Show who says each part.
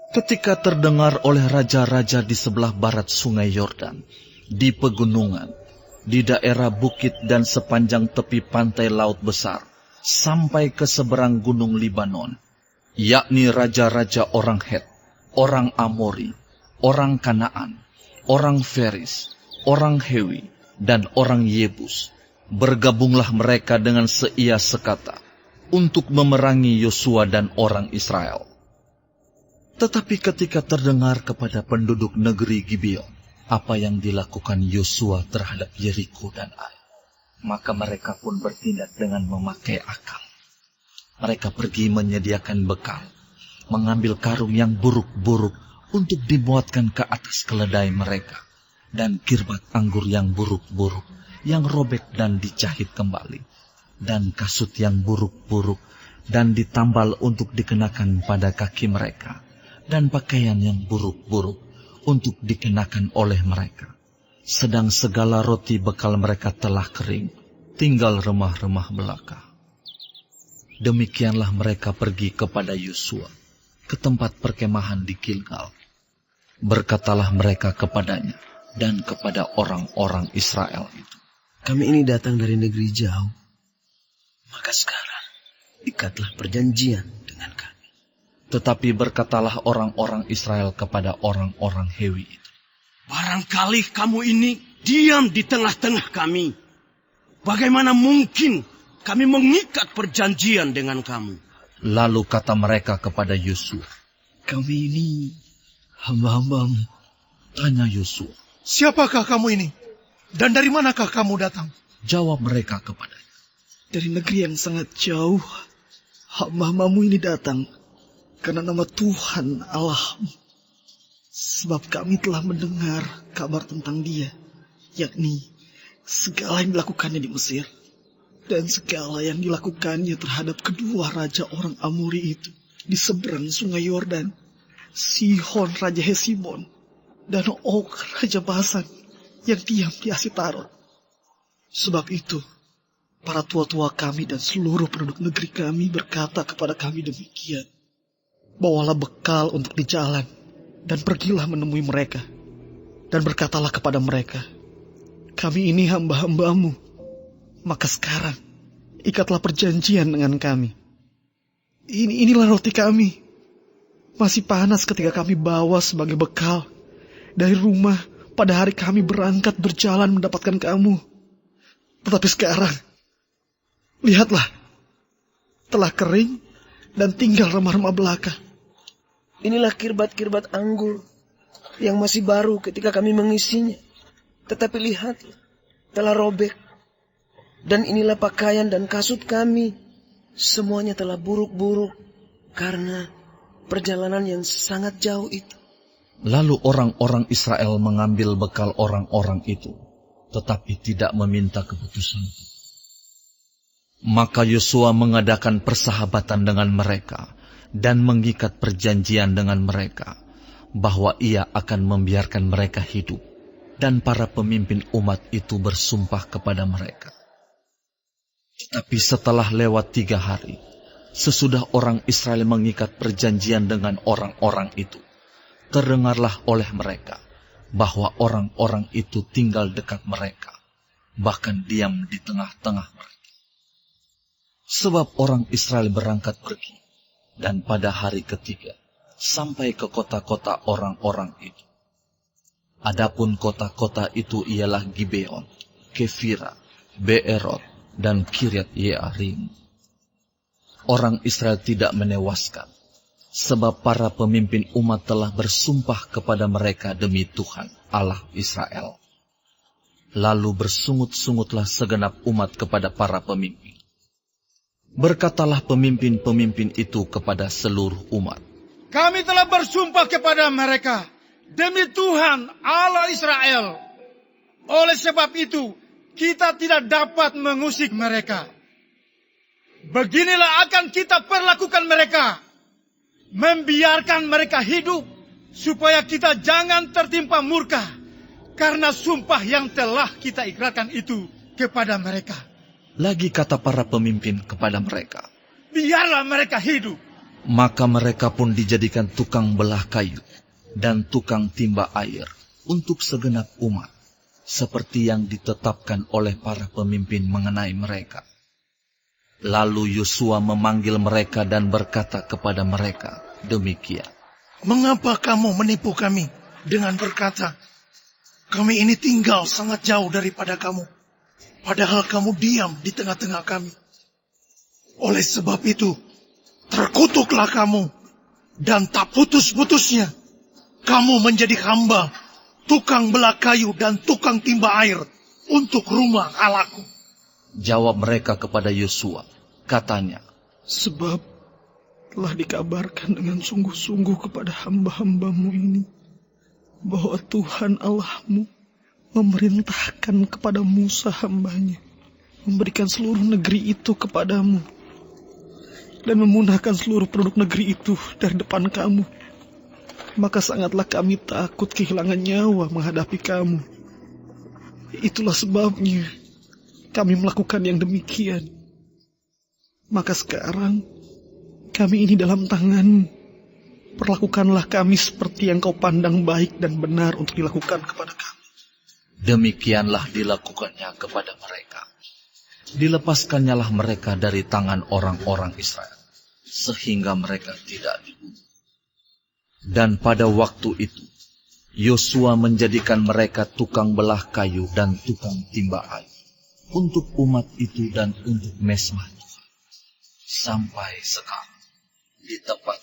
Speaker 1: Ketika terdengar oleh raja-raja di sebelah barat sungai Yordan, di pegunungan, di daerah bukit dan sepanjang tepi pantai Laut Besar, sampai ke seberang gunung Libanon, yakni raja-raja orang Het, orang Amori, orang Kanaan, orang Feris, orang Hewi, dan orang Yebus, bergabunglah mereka dengan seia sekata untuk memerangi Yosua dan orang Israel. Tetapi ketika terdengar kepada penduduk negeri Gibeon apa yang dilakukan Yosua terhadap Yeriko dan Ai, maka mereka pun bertindak dengan memakai akal. Mereka pergi menyediakan bekal, mengambil karung yang buruk-buruk untuk dibuatkan ke atas keledai mereka, dan kirbat anggur yang buruk-buruk yang robek dan dijahit kembali, dan kasut yang buruk-buruk dan ditambal untuk dikenakan pada kaki mereka, dan pakaian yang buruk-buruk untuk dikenakan oleh mereka. Sedang segala roti bekal mereka telah kering, tinggal remah-remah belaka. Demikianlah mereka pergi kepada Yosua, ke tempat perkemahan di Gilgal. Berkatalah mereka kepadanya dan kepada orang-orang Israel itu,
Speaker 2: "Kami ini datang dari negeri jauh. Maka sekarang ikatlah perjanjian dengan kami."
Speaker 1: Tetapi berkatalah orang-orang Israel kepada orang-orang Hewi itu,
Speaker 3: "Barangkali kamu ini diam di tengah-tengah kami. Bagaimana mungkin kami mengikat perjanjian dengan kamu?"
Speaker 1: Lalu kata mereka kepada Yosua,
Speaker 2: "Kami ini hamba-hambamu."
Speaker 1: Tanya Yosua,
Speaker 4: "Siapakah kamu ini? Dan dari manakah kamu datang?"
Speaker 1: Jawab mereka kepadanya,
Speaker 2: "Dari negeri yang sangat jauh, hamba-hambamu ini datang karena nama Tuhan Allahmu. Sebab kami telah mendengar kabar tentang Dia, yakni segala yang dilakukannya di Mesir, dan segala yang dilakukannya terhadap kedua raja orang Amori itu di seberang sungai Yordan, Sihon raja Hesibon, dan Og raja Basan yang diam di Asitarot. Sebab itu, para tua-tua kami dan seluruh penduduk negeri kami berkata kepada kami demikian, bawalah bekal untuk di jalan, dan pergilah menemui mereka. Dan berkatalah kepada mereka, kami ini hamba-hambamu. Maka sekarang, ikatlah perjanjian dengan kami. Inilah roti kami. Masih panas ketika kami bawa sebagai bekal dari rumah pada hari kami berangkat berjalan mendapatkan kamu. Tetapi sekarang, lihatlah, telah kering dan tinggal remah-remah belaka. Inilah kirbat-kirbat anggur yang masih baru ketika kami mengisinya. Tetapi lihat, telah robek. Dan inilah pakaian dan kasut kami. Semuanya telah buruk-buruk karena perjalanan yang sangat jauh itu."
Speaker 1: Lalu orang-orang Israel mengambil bekal orang-orang itu, tetapi tidak meminta keputusan. Maka Yosua mengadakan persahabatan dengan mereka dan mengikat perjanjian dengan mereka, bahwa ia akan membiarkan mereka hidup, dan para pemimpin umat itu bersumpah kepada mereka. Tetapi setelah lewat 3 hari, sesudah orang Israel mengikat perjanjian dengan orang-orang itu, terdengarlah oleh mereka bahwa orang-orang itu tinggal dekat mereka, bahkan diam di tengah-tengah mereka. Sebab orang Israel berangkat pergi, dan pada hari ketiga sampai ke kota-kota orang-orang itu. Adapun kota-kota itu ialah Gibeon, Kefira, Beerot, dan Kiryat Yearim. Orang Israel tidak menewaskan, sebab para pemimpin umat telah bersumpah kepada mereka demi Tuhan Allah Israel. Lalu bersungut-sungutlah segenap umat kepada para pemimpin. Berkatalah pemimpin-pemimpin itu kepada seluruh umat,
Speaker 4: "Kami telah bersumpah kepada mereka demi Tuhan Allah Israel. Oleh sebab itu, kita tidak dapat mengusik mereka. Beginilah akan kita perlakukan mereka, membiarkan mereka hidup, supaya kita jangan tertimpa murka, karena sumpah yang telah kita ikrarkan itu kepada mereka."
Speaker 1: Lagi kata para pemimpin kepada mereka,
Speaker 4: "Biarlah mereka hidup,
Speaker 1: Maka mereka pun dijadikan tukang belah kayu dan tukang timba air untuk segenap umat, seperti yang ditetapkan oleh para pemimpin mengenai mereka. Lalu Yosua memanggil mereka dan berkata kepada mereka demikian.
Speaker 5: Mengapa kamu menipu kami dengan berkata, kami ini tinggal sangat jauh daripada kamu, padahal kamu diam di tengah-tengah kami. Oleh sebab itu, terkutuklah kamu, dan tak putus-putusnya kamu menjadi hamba, tukang belah kayu dan tukang timba air untuk rumah Allahku.
Speaker 1: Jawab mereka kepada Yosua, katanya,
Speaker 2: Sebab telah dikabarkan dengan sungguh-sungguh kepada hamba-hambamu ini, bahwa Tuhan Allahmu memerintahkan kepada Musa hambanya, memberikan seluruh negeri itu kepadamu, dan memunahkan seluruh penduduk negeri itu dari depan kamu. Maka sangatlah kami takut kehilangan nyawa menghadapi kamu. Itulah sebabnya kami melakukan yang demikian. Maka sekarang kami ini dalam tangan. Perlakukanlah kami seperti yang kau pandang baik dan benar untuk dilakukan kepada kami.
Speaker 1: demikianlah dilakukannya kepada mereka. Dilepaskannyalah mereka dari tangan orang-orang Israel, sehingga mereka tidak dibunuh. Dan pada waktu itu, Yosua menjadikan mereka tukang belah kayu dan tukang timba air untuk umat itu dan untuk mesbah Tuhan. Sampai sekarang, di tempat